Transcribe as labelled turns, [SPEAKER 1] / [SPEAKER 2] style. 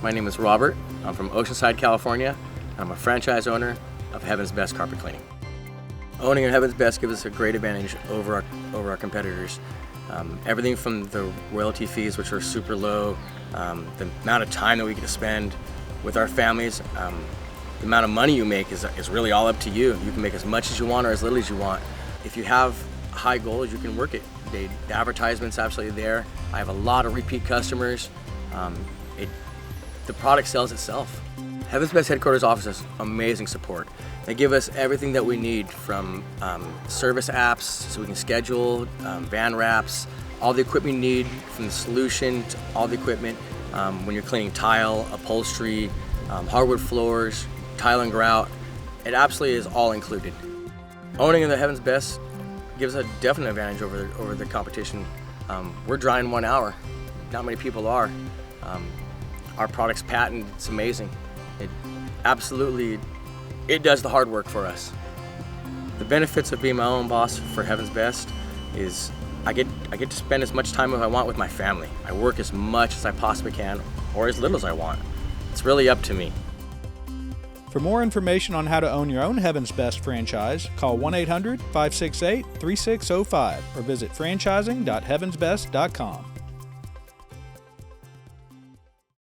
[SPEAKER 1] My name is Robert. I'm from Oceanside, California, and I'm a franchise owner of Heaven's Best Carpet Cleaning. Owning Heaven's Best gives us a great advantage over our competitors. Everything from the royalty fees, which are super low, the amount of time that we get to spend with our families, the amount of money you make is really all up to you. You can make as much as you want or as little as you want. If you have high goals, you can work it. The advertisement's absolutely there. I have a lot of repeat customers. The product sells itself. Heaven's Best headquarters offers us amazing support. They give us everything that we need, from service apps so we can schedule, van wraps, all the equipment you need, from the solution to all the equipment when you're cleaning tile, upholstery, hardwood floors, tile and grout. It absolutely is all included. Owning the Heaven's Best gives a definite advantage over the competition. We're dry in 1 hour. Not many people are. Our product's patented. It's amazing. It does the hard work for us. The benefits of being my own boss for Heaven's Best is I get to spend as much time as I want with my family. I work as much as I possibly can, or as little as I want. It's really up to me.
[SPEAKER 2] For more information on how to own your own Heaven's Best franchise, call 1-800-568-3605 or visit franchising.heavensbest.com.